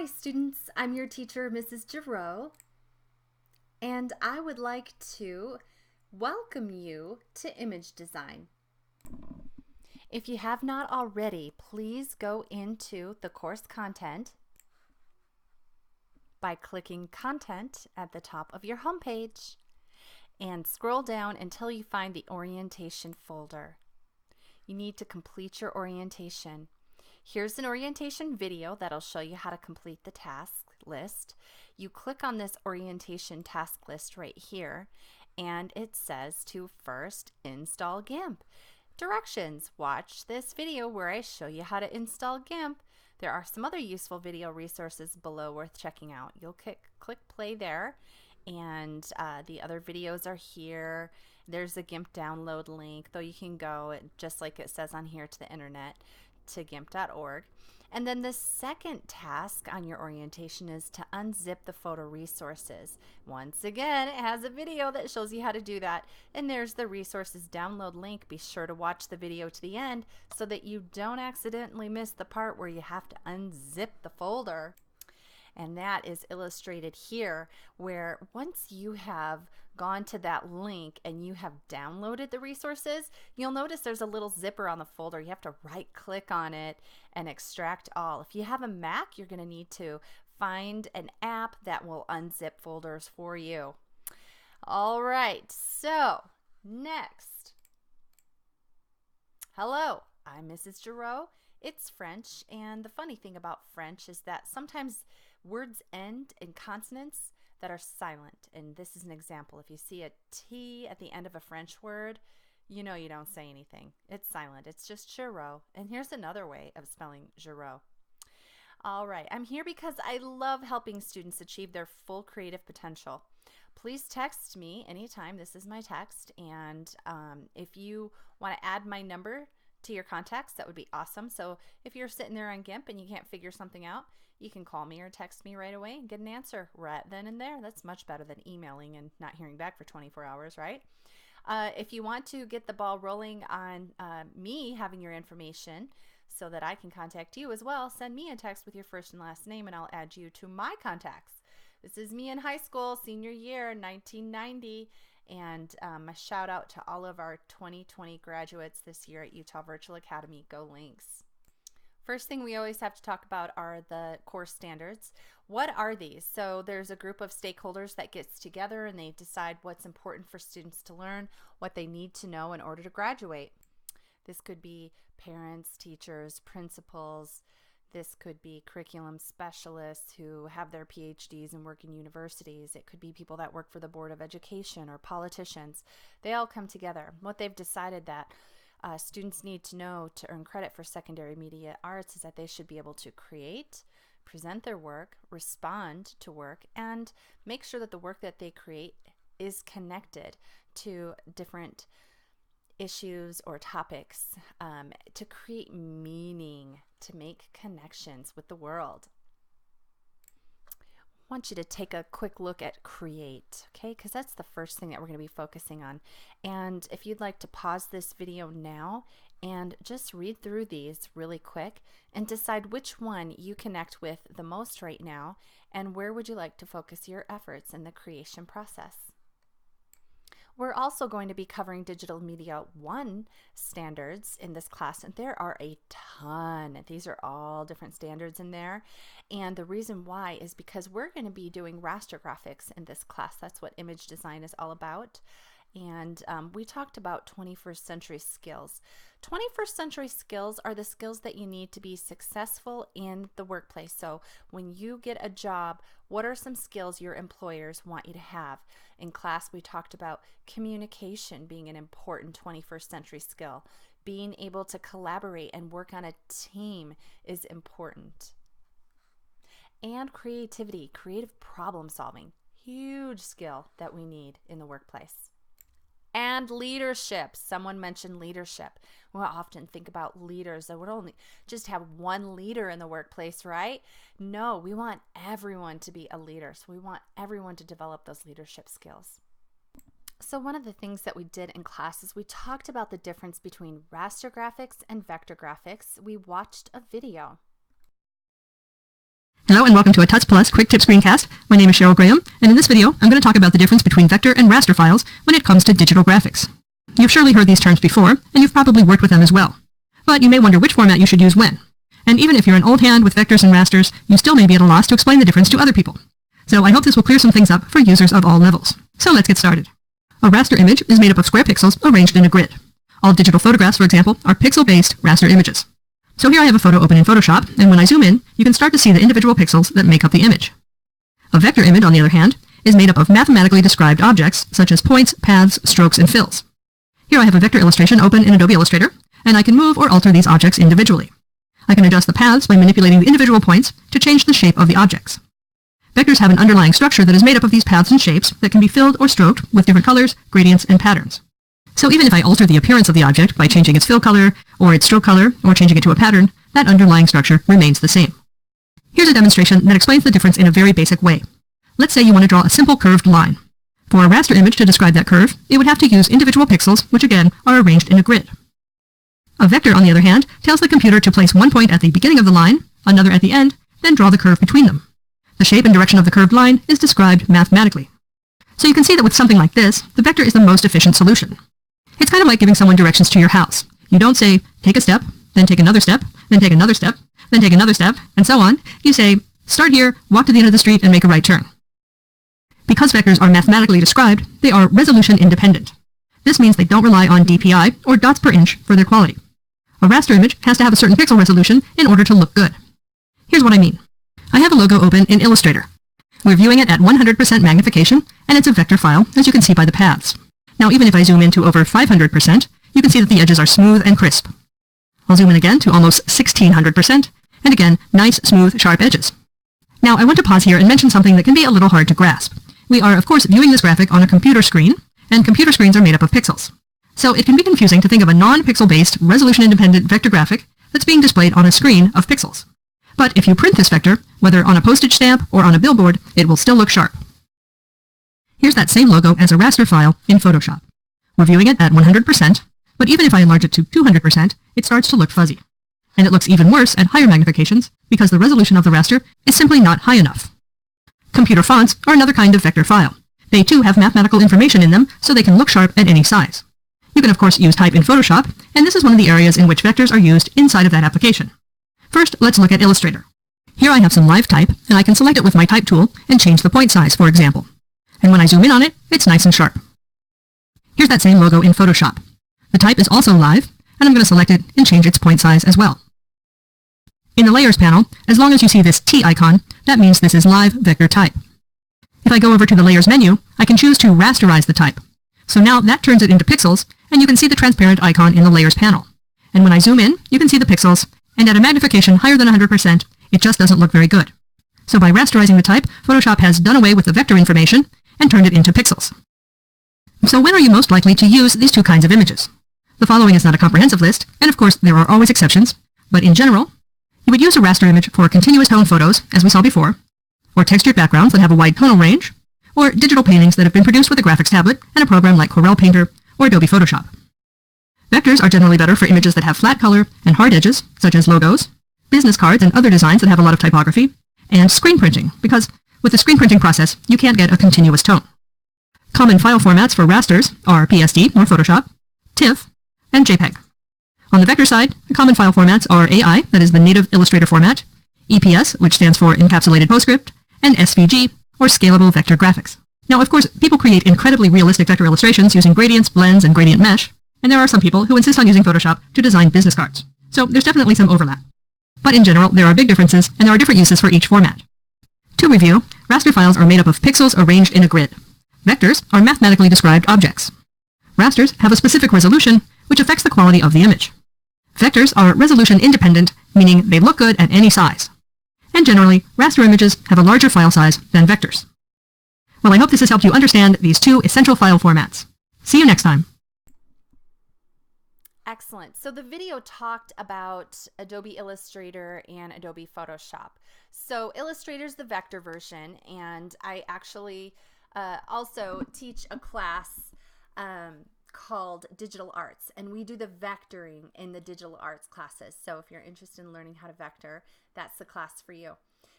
Hi students, I'm your teacher, Mrs. Girot, and I would like to welcome you to Image Design. If you have not already, please go into the course content by clicking Content at the top of your homepage and scroll down until you find the orientation folder. You need to complete your orientation. Here's an orientation video that'll show you how to complete the task list. You click on this orientation task list right here, and it says to first install GIMP. Directions: watch this video where I show you how to install GIMP. There are some other useful video resources below worth checking out. You'll click play there, and the other videos are here. There's a GIMP download link, though you can go, just like it says on here, to the internet, to gimp.org. And then the second task on your orientation is to unzip the photo resources. Once again, it has a video that shows you how to do that. And there's the resources download link. Be sure to watch the video to the end so that you don't accidentally miss the part where you have to unzip the folder. And that is illustrated here, where once you have gone to that link and you have downloaded the resources, you'll notice there's a little zipper on the folder. You have to right click on it and extract all. If you have a Mac, you're going to need to find an app that will unzip folders for you. All right, so next. Hello, I'm Mrs. Girot. It's French, and the funny thing about French is that sometimes words end in consonants that are silent, and this is an example. If you see a T at the end of a French word, you know you don't say anything. It's silent. It's just Girot. And here's another way of spelling Girot. All right, I'm here because I love helping students achieve their full creative potential. Please text me anytime. This is my text, and if you want to add my number to your contacts, that would be awesome. So if you're sitting there on GIMP and you can't figure something out, you can call me or text me right away and get an answer right then and there. That's much better than emailing and not hearing back for 24 hours, right? If you want to get the ball rolling on me having your information so that I can contact you as well, send me a text with your first and last name and I'll add you to my contacts. This is me in high school, senior year, 1990. And a shout out to all of our 2020 graduates this year at Utah Virtual Academy. Go Lynx. First thing we always have to talk about are the course standards. What are these? So there's a group of stakeholders that gets together and they decide what's important for students to learn, what they need to know in order to graduate. This could be parents, teachers, principals. This could be curriculum specialists who have their PhDs and work in universities. It could be people that work for the Board of Education or politicians. They all come together. What they've decided that students need to know to earn credit for secondary media arts is that they should be able to create, present their work, respond to work, and make sure that the work that they create is connected to different issues or topics, to create meaning, to make connections with the world. I want you to take a quick look at create, okay? Because that's the first thing that we're going to be focusing on. And if you'd like to pause this video now and just read through these really quick and decide which one you connect with the most right now and where would you like to focus your efforts in the creation process. We're also going to be covering Digital Media 1 standards in this class, and there are a ton. These are all different standards in there, and the reason why is because we're going to be doing raster graphics in this class. That's what image design is all about. And we talked about 21st century skills. 21st century skills are the skills that you need to be successful in the workplace. So when you get a job, what are some skills your employers want you to have? In class, we talked about communication being an important 21st century skill. Being able to collaborate and work on a team is important. And creativity, creative problem solving, huge skill that we need in the workplace. And leadership. Someone mentioned leadership. We'll often think about leaders that would only just have one leader in the workplace, right? No, we want everyone to be a leader. So we want everyone to develop those leadership skills. So one of the things that we did in class is we talked about the difference between raster graphics and vector graphics. We watched a video. Hello and welcome to a Tuts Plus Quick Tip Screencast. My name is Cheryl Graham, and in this video, I'm going to talk about the difference between vector and raster files when it comes to digital graphics. You've surely heard these terms before, and you've probably worked with them as well. But you may wonder which format you should use when. And even if you're an old hand with vectors and rasters, you still may be at a loss to explain the difference to other people. So I hope this will clear some things up for users of all levels. So let's get started. A raster image is made up of square pixels arranged in a grid. All digital photographs, for example, are pixel-based raster images. So here I have a photo open in Photoshop, and when I zoom in, you can start to see the individual pixels that make up the image. A vector image, on the other hand, is made up of mathematically described objects, such as points, paths, strokes, and fills. Here I have a vector illustration open in Adobe Illustrator, and I can move or alter these objects individually. I can adjust the paths by manipulating the individual points to change the shape of the objects. Vectors have an underlying structure that is made up of these paths and shapes that can be filled or stroked with different colors, gradients, and patterns. So even if I alter the appearance of the object by changing its fill color, or its stroke color, or changing it to a pattern, that underlying structure remains the same. Here's a demonstration that explains the difference in a very basic way. Let's say you want to draw a simple curved line. For a raster image to describe that curve, it would have to use individual pixels, which again are arranged in a grid. A vector, on the other hand, tells the computer to place one point at the beginning of the line, another at the end, then draw the curve between them. The shape and direction of the curved line is described mathematically. So you can see that with something like this, the vector is the most efficient solution. It's kind of like giving someone directions to your house. You don't say, take a step, then take another step, then take another step, then take another step, and so on. You say, start here, walk to the end of the street, and make a right turn. Because vectors are mathematically described, they are resolution independent. This means they don't rely on DPI, or dots per inch, for their quality. A raster image has to have a certain pixel resolution in order to look good. Here's what I mean. I have a logo open in Illustrator. We're viewing it at 100% magnification, and it's a vector file, as you can see by the paths. Now, even if I zoom in to over 500%, you can see that the edges are smooth and crisp. I'll zoom in again to almost 1600%, and again, nice, smooth, sharp edges. Now, I want to pause here and mention something that can be a little hard to grasp. We are, of course, viewing this graphic on a computer screen, and computer screens are made up of pixels. So it can be confusing to think of a non-pixel-based, resolution-independent vector graphic that's being displayed on a screen of pixels. But if you print this vector, whether on a postage stamp or on a billboard, it will still look sharp. Here's that same logo as a raster file in Photoshop. We're viewing it at 100%, but even if I enlarge it to 200%, it starts to look fuzzy. And it looks even worse at higher magnifications because the resolution of the raster is simply not high enough. Computer fonts are another kind of vector file. They too have mathematical information in them, so they can look sharp at any size. You can of course use type in Photoshop, and this is one of the areas in which vectors are used inside of that application. First, let's look at Illustrator. Here I have some live type, and I can select it with my type tool and change the point size, for example. And when I zoom in on it, it's nice and sharp. Here's that same logo in Photoshop. The type is also live, and I'm going to select it and change its point size as well. In the Layers panel, as long as you see this T icon, that means this is live vector type. If I go over to the Layers menu, I can choose to rasterize the type. So now that turns it into pixels, and you can see the transparent icon in the Layers panel. And when I zoom in, you can see the pixels, and at a magnification higher than 100%, it just doesn't look very good. So by rasterizing the type, Photoshop has done away with the vector information and turned it into pixels. So when are you most likely to use these two kinds of images? The following is not a comprehensive list, and of course there are always exceptions, but in general, you would use a raster image for continuous tone photos, as we saw before, or textured backgrounds that have a wide tonal range, or digital paintings that have been produced with a graphics tablet and a program like Corel Painter or Adobe Photoshop. Vectors are generally better for images that have flat color and hard edges, such as logos, business cards and other designs that have a lot of typography, and screen printing, because with the screen printing process, you can't get a continuous tone. Common file formats for rasters are PSD, or Photoshop, TIFF, and JPEG. On the vector side, the common file formats are AI, that is the native Illustrator format, EPS, which stands for Encapsulated PostScript, and SVG, or Scalable Vector Graphics. Now, of course, people create incredibly realistic vector illustrations using gradients, blends, and gradient mesh, and there are some people who insist on using Photoshop to design business cards. So there's definitely some overlap. But in general, there are big differences, and there are different uses for each format. To review, raster files are made up of pixels arranged in a grid. Vectors are mathematically described objects. Rasters have a specific resolution, which affects the quality of the image. Vectors are resolution independent, meaning they look good at any size. And generally, raster images have a larger file size than vectors. Well, I hope this has helped you understand these two essential file formats. See you next time. Excellent. So the video talked about Adobe Illustrator and Adobe Photoshop. So Illustrator's the vector version, and I actually also teach a class called Digital Arts, and we do the vectoring in the Digital Arts classes. So if you're interested in learning how to vector, that's the class for you.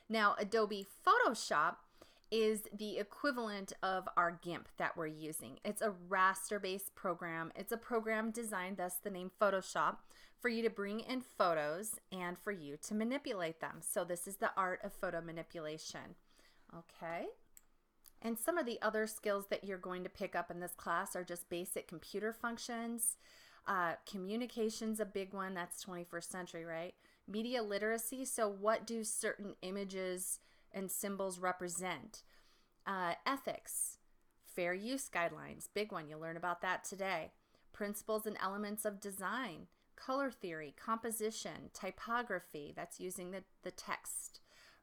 Now, Adobe Photoshop is the equivalent of our GIMP that we're using. It's a raster-based program. It's a program designed, thus the name Photoshop, for you to bring in photos and for you to manipulate them. So this is the art of photo manipulation. Okay. And some of the other skills that you're going to pick up in this class are just basic computer functions. Communication's a big one. That's 21st century, right? Media literacy. So what do certain images and symbols represent? Ethics, fair use guidelines, big one. You'll learn about that today. Principles and elements of design, color theory, composition, typography. That's using the text.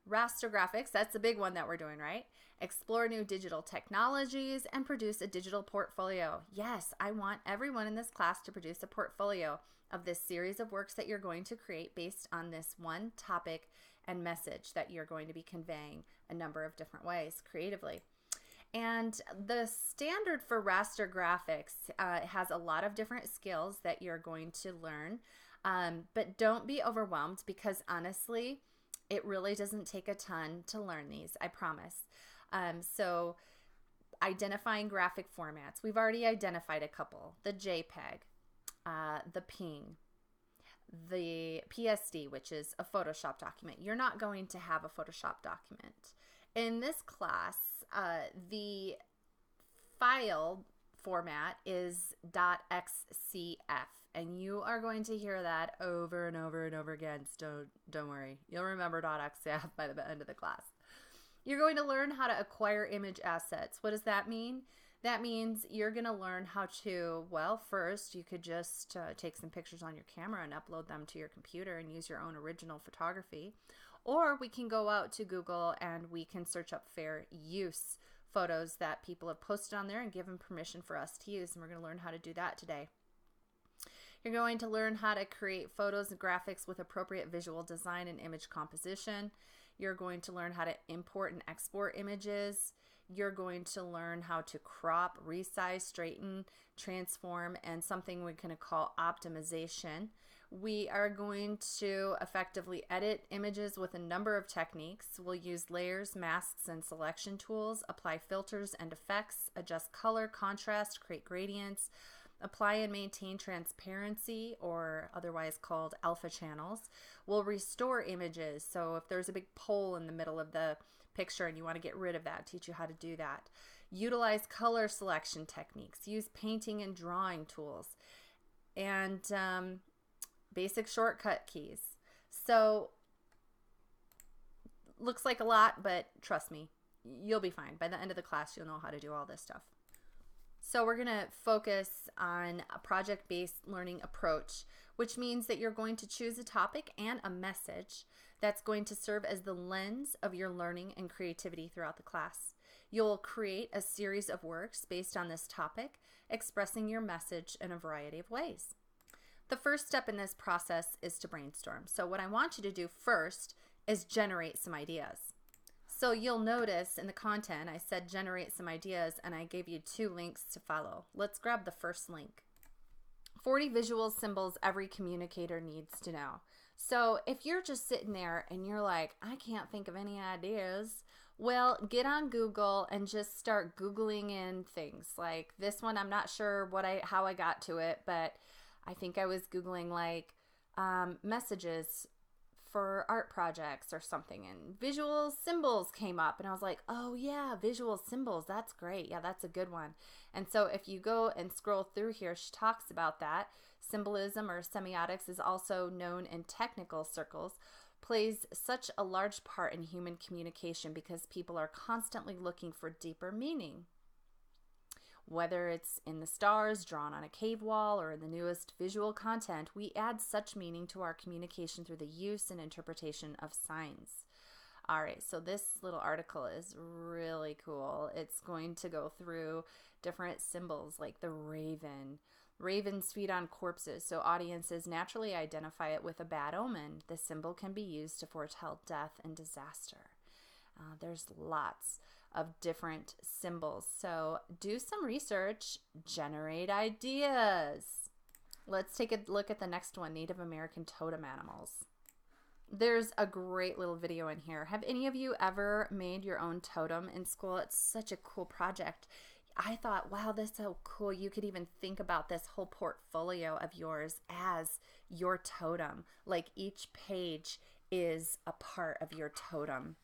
Raster graphics, that's the big one that we're doing, right? Explore new digital technologies and produce a digital portfolio. Yes, I want everyone in this class to produce a portfolio of this series of works that you're going to create based on this one topic and message that you're going to be conveying a number of different ways creatively. And the standard for raster graphics has a lot of different skills that you're going to learn, but don't be overwhelmed because honestly, it really doesn't take a ton to learn these, I promise. So identifying graphic formats. We've already identified a couple. The JPEG, the PNG, the PSD, which is a Photoshop document. You're not going to have a Photoshop document. In this class, the file format is .xcf, and you are going to hear that over and over and over again. So don't worry, you'll remember .xcf by the end of the class. You're going to learn how to acquire image assets. What does that mean? That means you're going to learn how to, well, first you could just take some pictures on your camera and upload them to your computer and use your own original photography. Or we can go out to Google and we can search up fair use photos that people have posted on there and give them permission for us to use. And we're going to learn how to do that today. You're going to learn how to create photos and graphics with appropriate visual design and image composition. You're going to learn how to import and export images. You're going to learn how to crop, resize, straighten, transform, and something we're going to call optimization. We are going to effectively edit images with a number of techniques. We'll use layers, masks, and selection tools, apply filters and effects, adjust color, contrast, create gradients, apply and maintain transparency, or otherwise called alpha channels. We'll restore images. So if there's a big pole in the middle of the picture and you want to get rid of that, teach you how to do that. Utilize color selection techniques. Use painting and drawing tools. And basic shortcut keys. So looks like a lot, but trust me, you'll be fine. By the end of the class, you'll know how to do all this stuff. So we're going to focus on a project-based learning approach, which means that you're going to choose a topic and a message that's going to serve as the lens of your learning and creativity throughout the class. You'll create a series of works based on this topic, expressing your message in a variety of ways. The first step in this process is to brainstorm. So what I want you to do first is generate some ideas. So you'll notice in the content I said generate some ideas, and I gave you 2 links to follow. Let's grab the first link. 40 visual symbols every communicator needs to know. So if you're just sitting there and you're like, I can't think of any ideas, well, get on Google and just start Googling in things. Like this one, I'm not sure how I got to it, but I think I was Googling like messages for art projects or something, and visual symbols came up, and I was like, oh yeah, visual symbols, that's great. Yeah, that's a good one. And so if you go and scroll through here, she talks about that. Symbolism, or semiotics, is also known in technical circles, plays such a large part in human communication because people are constantly looking for deeper meaning. Whether it's in the stars drawn on a cave wall or in the newest visual content, we add such meaning to our communication through the use and interpretation of signs. All right, so this little article is really cool. It's going to go through different symbols like the raven. Ravens feed on corpses, so audiences naturally identify it with a bad omen. The symbol can be used to foretell death and disaster. There's lots of different symbols. So do some research, generate ideas. Let's take a look at the next one, Native American totem animals. There's a great little video in here. Have any of you ever made your own totem in school? It's such a cool project. I thought, wow, that's so cool. You could even think about this whole portfolio of yours as your totem. Like each page is a part of your totem.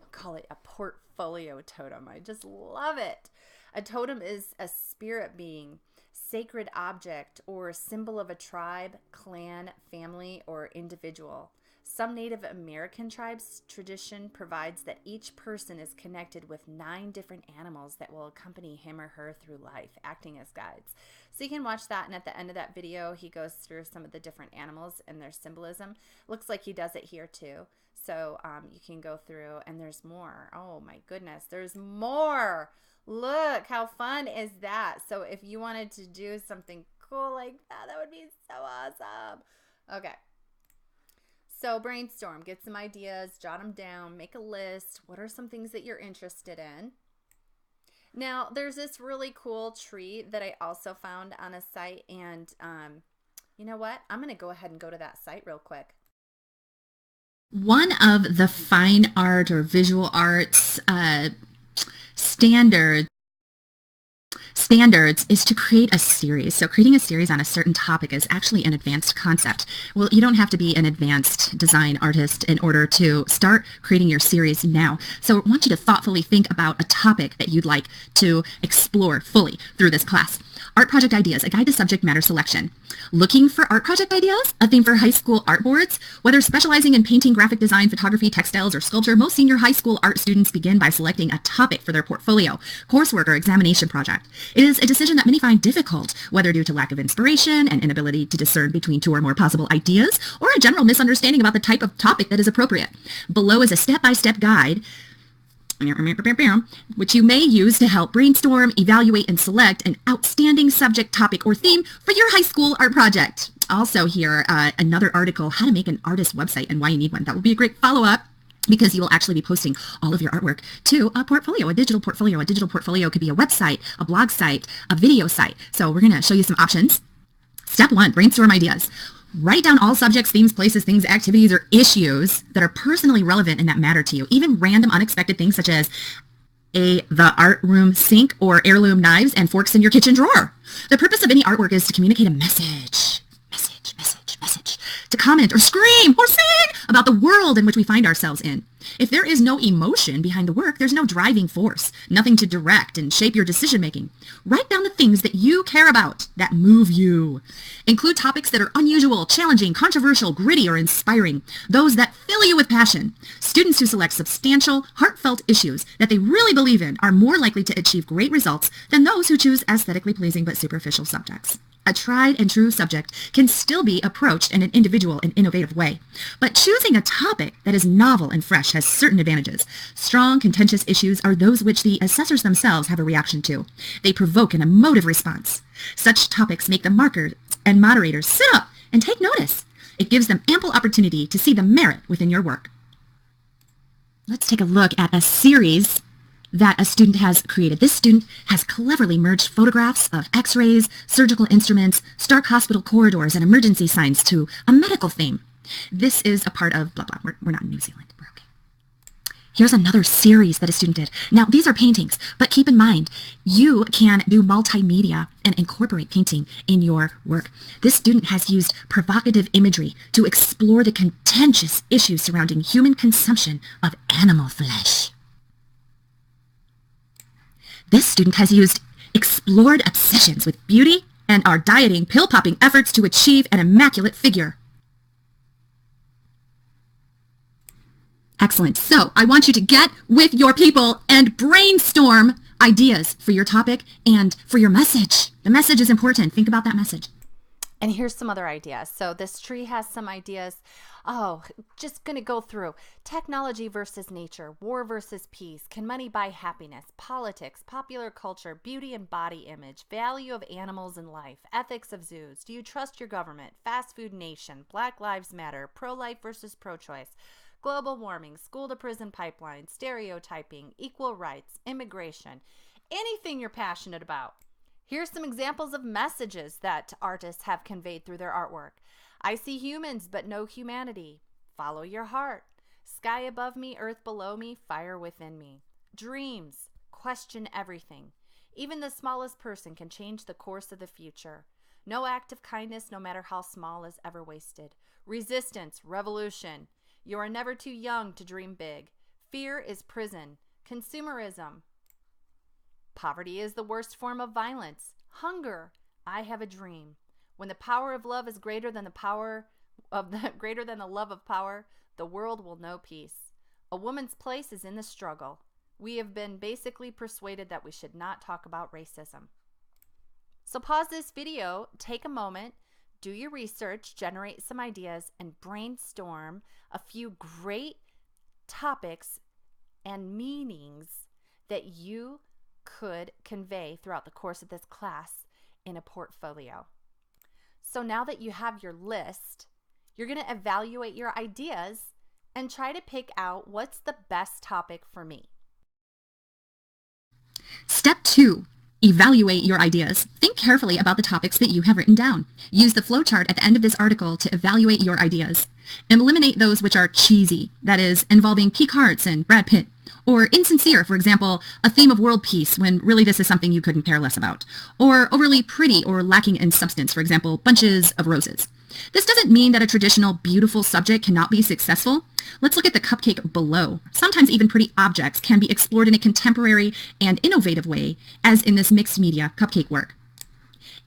I'll call it a portfolio totem. I just love it. A totem is a spirit being, sacred object, or symbol of a tribe, clan, family, or individual. Some Native American tribes' tradition provides that each person is connected with 9 different animals that will accompany him or her through life, acting as guides. So you can watch that, and at the end of that video, he goes through some of the different animals and their symbolism. Looks like he does it here too. So you can go through, and there's more. Oh my goodness, there's more. Look, how fun is that? So if you wanted to do something cool like that, that would be so awesome. Okay. So brainstorm, get some ideas, jot them down, make a list. What are some things that you're interested in? Now, there's this really cool tree that I also found on a site, and you know what? I'm going to go ahead and go to that site real quick. One of the fine art or visual arts standards is to create a series. So creating a series on a certain topic is actually an advanced concept. Well, you don't have to be an advanced design artist in order to start creating your series now. So I want you to thoughtfully think about a topic that you'd like to explore fully through this class. Art project ideas, a guide to subject matter selection. Looking for art project ideas? A theme for high school art boards? Whether specializing in painting, graphic design, photography, textiles, or sculpture, most senior high school art students begin by selecting a topic for their portfolio, coursework, or examination project. It is a decision that many find difficult, whether due to lack of inspiration, an inability to discern between 2 or more possible ideas, or a general misunderstanding about the type of topic that is appropriate. Below is a step-by-step guide which you may use to help brainstorm, evaluate, and select an outstanding subject, topic, or theme for your high school art project. Also here, another article, how to make an artist website and why you need one. That will be a great follow-up, because you will actually be posting all of your artwork to a portfolio, a digital portfolio. A digital portfolio could be a website, a blog site, a video site. So we're going to show you some options. Step 1, brainstorm ideas. Write down all subjects, themes, places, things, activities, or issues that are personally relevant and that matter to you. Even random, unexpected things such as the art room sink or heirloom knives and forks in your kitchen drawer. The purpose of any artwork is to communicate a message. To comment or scream or sing about the world in which we find ourselves in. If there is no emotion behind the work, there's no driving force, nothing to direct and shape your decision making. Write down the things that you care about, that move you. Include topics that are unusual, challenging, controversial, gritty, or inspiring. Those that fill you with passion. Students who select substantial, heartfelt issues that they really believe in are more likely to achieve great results than those who choose aesthetically pleasing but superficial subjects. A tried and true subject can still be approached in an individual and innovative way. But choosing a topic that is novel and fresh has certain advantages. Strong, contentious issues are those which the assessors themselves have a reaction to. They provoke an emotive response. Such topics make the markers and moderators sit up and take notice. It gives them ample opportunity to see the merit within your work. Let's take a look at a series that a student has created. This student has cleverly merged photographs of x-rays, surgical instruments, stark hospital corridors, and emergency signs to a medical theme. This is a part of blah, blah. We're not in New Zealand. We're okay. Here's another series that a student did. Now, these are paintings, but keep in mind, you can do multimedia and incorporate painting in your work. This student has used provocative imagery to explore the contentious issues surrounding human consumption of animal flesh. This student has used explored obsessions with beauty and our dieting, pill-popping efforts to achieve an immaculate figure. Excellent. So I want you to get with your people and brainstorm ideas for your topic and for your message. The message is important. Think about that message. And here's some other ideas. So this tree has some ideas. Oh, just going to go through technology versus nature, war versus peace, can money buy happiness, politics, popular culture, beauty and body image, value of animals in life, ethics of zoos, do you trust your government, fast food nation, Black Lives Matter, pro-life versus pro-choice, global warming, school to prison pipeline, stereotyping, equal rights, immigration, anything you're passionate about. Here's some examples of messages that artists have conveyed through their artwork. I see humans, but no humanity. Follow your heart. Sky above me, earth below me, fire within me. Dreams. Question everything. Even the smallest person can change the course of the future. No act of kindness, no matter how small, is ever wasted. Resistance. Revolution. You are never too young to dream big. Fear is prison. Consumerism. Poverty is the worst form of violence. Hunger. I have a dream. When the power of love is greater than the love of power, the world will know peace. A woman's place is in the struggle. We have been basically persuaded that we should not talk about racism. So pause this video, take a moment, do your research, generate some ideas, and brainstorm a few great topics and meanings that you could convey throughout the course of this class in a portfolio. So now that you have your list, you're going to evaluate your ideas and try to pick out what's the best topic for me. Step 2. Evaluate your ideas. Think carefully about the topics that you have written down. Use the flowchart at the end of this article to evaluate your ideas. Eliminate those which are cheesy, that is, involving peak hearts and Brad Pitt, or insincere, for example, a theme of world peace when really this is something you couldn't care less about, or overly pretty or lacking in substance, for example, bunches of roses. This doesn't mean that a traditional beautiful subject cannot be successful. Let's look at the cupcake below. Sometimes even pretty objects can be explored in a contemporary and innovative way, as in this mixed media cupcake work.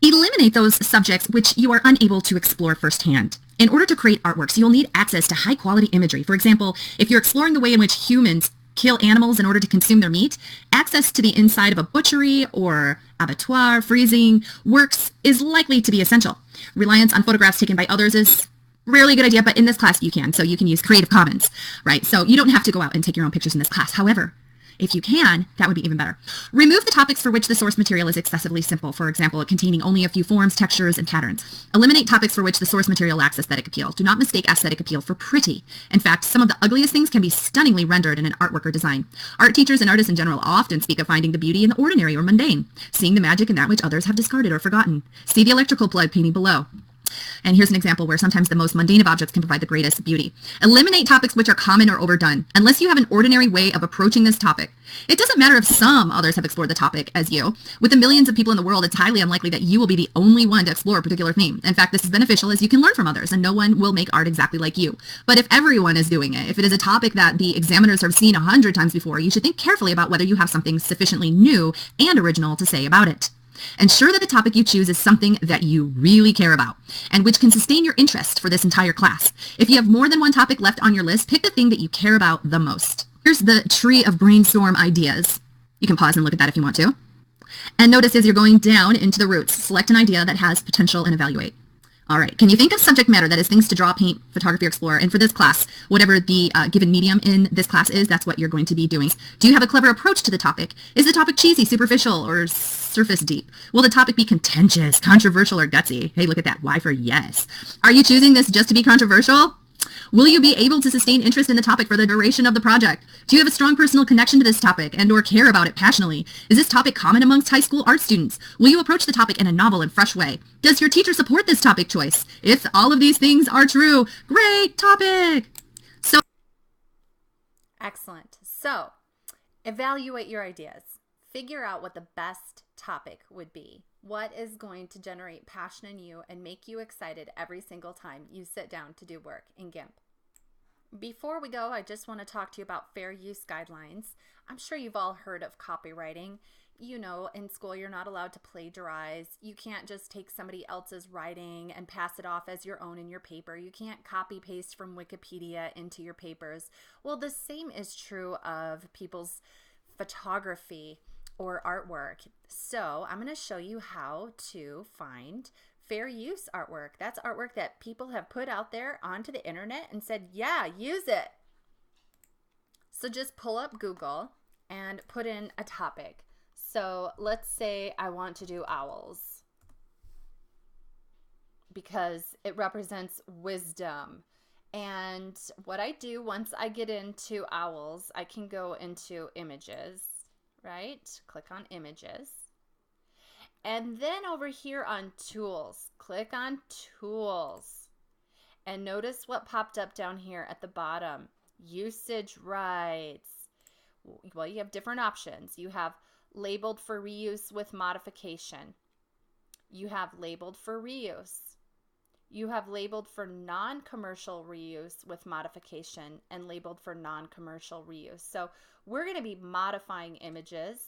Eliminate those subjects which you are unable to explore firsthand. In order to create artworks, you'll need access to high-quality imagery. For example, if you're exploring the way in which humans kill animals in order to consume their meat, access to the inside of a butchery or abattoir, freezing works is likely to be essential. Reliance on photographs taken by others is rarely a good idea, but in this class you can, so you can use Creative Commons, right? So you don't have to go out and take your own pictures in this class. However, if you can, that would be even better. Remove the topics for which the source material is excessively simple, for example, containing only a few forms, textures, and patterns. Eliminate topics for which the source material lacks aesthetic appeal. Do not mistake aesthetic appeal for pretty. In fact, some of the ugliest things can be stunningly rendered in an artwork or design. Art teachers and artists in general often speak of finding the beauty in the ordinary or mundane, seeing the magic in that which others have discarded or forgotten. See the electrical plug painting below. And here's an example where sometimes the most mundane of objects can provide the greatest beauty. Eliminate topics which are common or overdone, unless you have an ordinary way of approaching this topic. It doesn't matter if some others have explored the topic as you. With the millions of people in the world, it's highly unlikely that you will be the only one to explore a particular theme. In fact, this is beneficial as you can learn from others, and no one will make art exactly like you. But if everyone is doing it, if it is a topic that the examiners have seen 100 times before, you should think carefully about whether you have something sufficiently new and original to say about it. Ensure that the topic you choose is something that you really care about and which can sustain your interest for this entire class. If you have more than one topic left on your list, pick the thing that you care about the most. Here's the tree of brainstorm ideas. You can pause and look at that if you want to. And notice as you're going down into the roots, select an idea that has potential and evaluate. All right, can you think of subject matter that is things to draw, paint, photography, or explore? And for this class, whatever the given medium in this class is, that's what you're going to be doing. Do you have a clever approach to the topic? Is the topic cheesy, superficial, or surface deep? Will the topic be contentious, controversial, or gutsy? Hey, look at that. Y for yes. Are you choosing this just to be controversial? Will you be able to sustain interest in the topic for the duration of the project? Do you have a strong personal connection to this topic and or care about it passionately? Is this topic common amongst high school art students? Will you approach the topic in a novel and fresh way? Does your teacher support this topic choice? If all of these things are true, great topic! Excellent. So, evaluate your ideas. Figure out what the best topic would be. What is going to generate passion in you and make you excited every single time you sit down to do work in GIMP? Before we go, I just want to talk to you about fair use guidelines. I'm sure you've all heard of copywriting. You know, in school you're not allowed to plagiarize. You can't just take somebody else's writing and pass it off as your own in your paper. You can't copy paste from Wikipedia into your papers. Well, the same is true of people's photography or artwork. So I'm going to show you how to find fair use artwork. That's artwork that people have put out there onto the internet and said, yeah, use it. So just pull up Google and put in a topic. So let's say I want to do owls because it represents wisdom. And what I do once I get into owls, I can go into images. Right? Click on images. And then over here on tools, click on tools. And notice what popped up down here at the bottom. Usage rights. Well, you have different options. You have labeled for reuse with modification. You have labeled for reuse. You have labeled for non-commercial reuse with modification and labeled for non-commercial reuse. So we're going to be modifying images,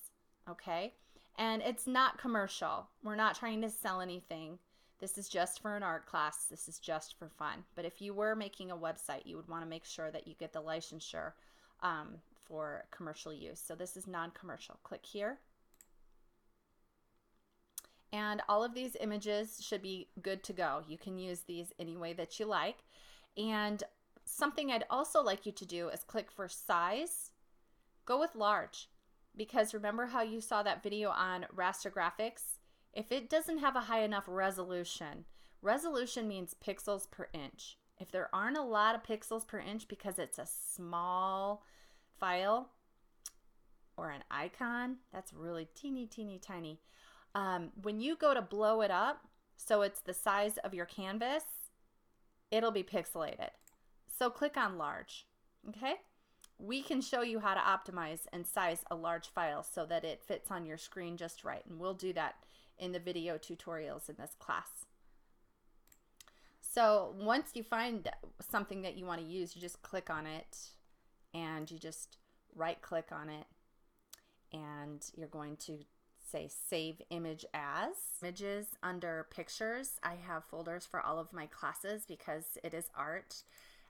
okay? And it's not commercial. We're not trying to sell anything. This is just for an art class. This is just for fun. But if you were making a website, you would want to make sure that you get the licensure for commercial use. So this is non-commercial. Click here. And all of these images should be good to go. You can use these any way that you like. And something I'd also like you to do is click for size. Go with large, because remember how you saw that video on raster graphics? If it doesn't have a high enough resolution, resolution means pixels per inch. If there aren't a lot of pixels per inch because it's a small file or an icon, that's really teeny, teeny, tiny. When you go to blow it up, so it's the size of your canvas, it'll be pixelated. So click on large, okay? We can show you how to optimize and size a large file so that it fits on your screen just right, and we'll do that in the video tutorials in this class. So once you find something that you want to use, you just click on it and you just right click on it, and you're going to say save image as. Images under pictures. I have folders for all of my classes because it is art.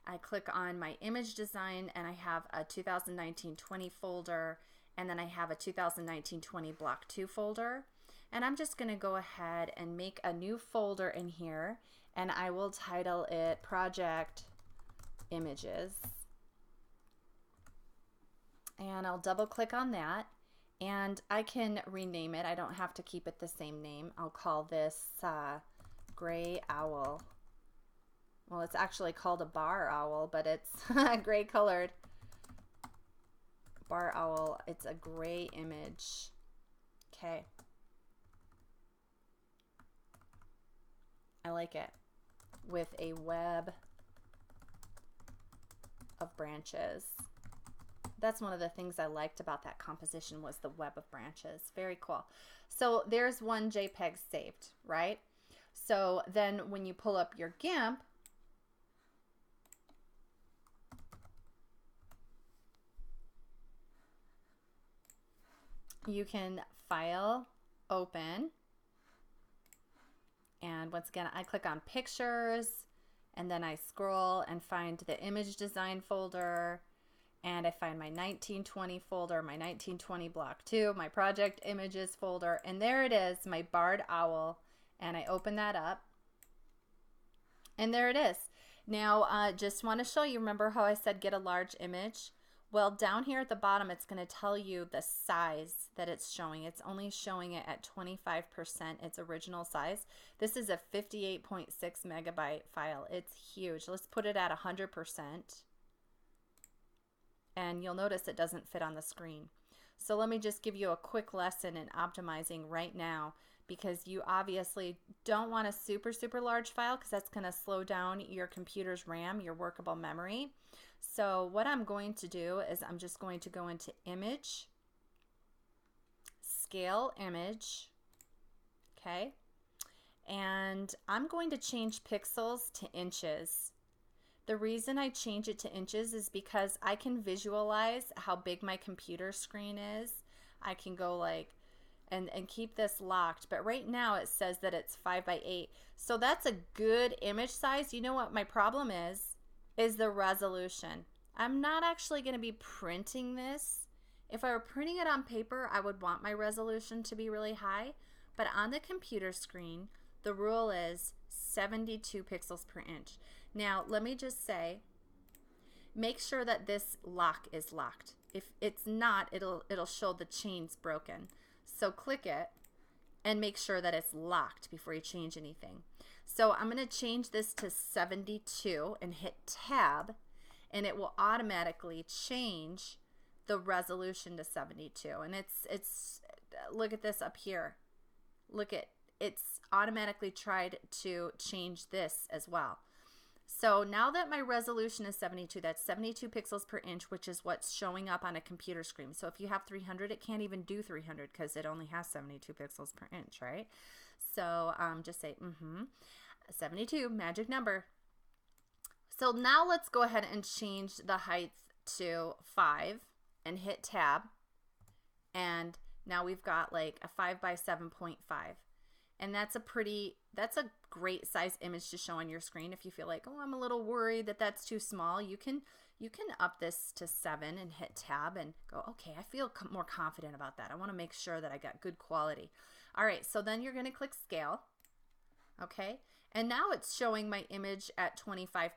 I click on my image design and I have a 2019-20 folder, and then I have a 2019-20 block 2 folder. And I'm just going to go ahead and make a new folder in here, and I will title it Project Images. And I'll double click on that, and I can rename it. I don't have to keep it the same name. I'll call this Gray Owl. Well, it's actually called a bar owl, but it's gray colored. Bar owl. It's a gray image. Okay. I like it. With a web of branches. That's one of the things I liked about that composition, was the web of branches. Very cool. So there's one JPEG saved, right? So then when you pull up your GIMP, you can file, open, and once again I click on pictures, and then I scroll and find the image design folder, and I find my 1920 folder, my 1920 block 2, my project images folder, and there it is, my barred owl, and I open that up, and there it is. Now just want to show you, remember how I said get a large image? Well, down here at the bottom, it's going to tell you the size that it's showing. It's only showing it at 25% its original size. This is a 58.6 megabyte file. It's huge. Let's put it at 100%. And you'll notice it doesn't fit on the screen. So let me just give you a quick lesson in optimizing right now, because you obviously don't want a super, super large file, because that's going to slow down your computer's RAM, your workable memory. So what I'm going to do is I'm just going to go into Image, Scale Image, okay? And I'm going to change pixels to inches. The reason I change it to inches is because I can visualize how big my computer screen is. I can go like, and keep this locked, but right now it says that it's 5:8. So that's a good image size. You know what my problem is the resolution. I'm not actually going to be printing this. If I were printing it on paper, I would want my resolution to be really high, but on the computer screen, the rule is 72 pixels per inch. Now, let me just say, make sure that this lock is locked. If it's not, it'll show the chain's broken. So click it and make sure that it's locked before you change anything. So I'm going to change this to 72 and hit Tab, and it will automatically change the resolution to 72. And it's look at this up here. Look at, it's automatically tried to change this as well. So now that my resolution is 72, that's 72 pixels per inch, which is what's showing up on a computer screen. So if you have 300, it can't even do 300 because it only has 72 pixels per inch, right? So just say, 72, magic number. So now let's go ahead and change the height to 5 and hit tab. And now we've got like a 5 by 7.5. And that's a great size image to show on your screen. If you feel like, oh, I'm a little worried that that's too small, you can up this to 7 and hit tab and go, okay, I feel more confident about that. I want to make sure that I got good quality. All right, so then you're going to click scale. Okay, and now it's showing my image at 25%,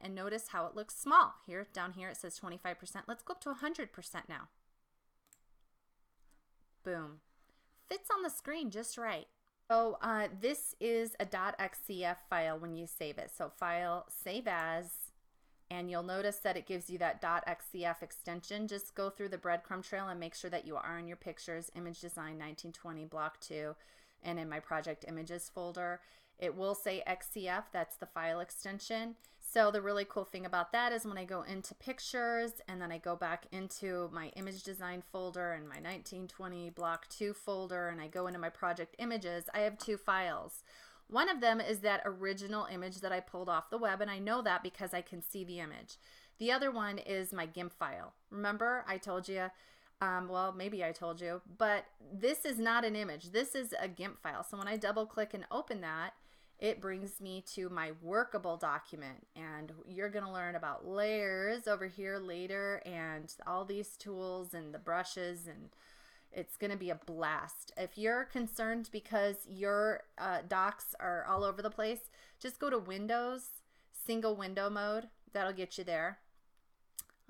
and notice how it looks small. Here, down here it says 25%. Let's go up to 100% now. Boom. Fits on the screen just right. So this is a .xcf file when you save it. So File, Save As, and you'll notice that it gives you that .xcf extension. Just go through the breadcrumb trail and make sure that you are in your pictures, Image Design 1920 Block 2, and in my Project Images folder. It will say XCF, that's the file extension. So the really cool thing about that is when I go into pictures and then I go back into my image design folder and my 1920 block 2 folder and I go into my project images, I have 2 files. One of them is that original image that I pulled off the web, and I know that because I can see the image. The other one is my GIMP file. Remember I told you, well, maybe I told you, but this is not an image. This is a GIMP file. So when I double click and open that, it brings me to my workable document, and you're going to learn about layers over here later and all these tools and the brushes, and it's going to be a blast. If you're concerned because your docs are all over the place, just go to Windows, single window mode. That'll get you there.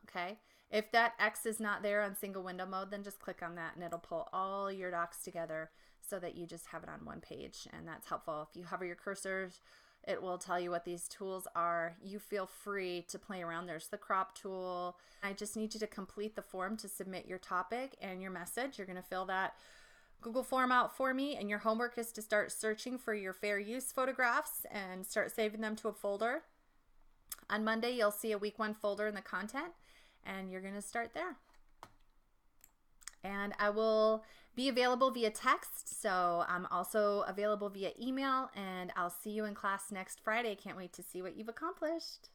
Okay. If that X is not there on single window mode, then just click on that and it'll pull all your docs together so that you just have it on one page, and that's helpful. If you hover your cursors, it will tell you what these tools are. You feel free to play around. There's the crop tool. I just need you to complete the form to submit your topic and your message. You're going to fill that Google form out for me, and your homework is to start searching for your fair use photographs and start saving them to a folder. On Monday, you'll see a week 1 folder in the content, and you're going to start there. And I will be available via text, so I'm also available via email, and I'll see you in class next Friday. Can't wait to see what you've accomplished.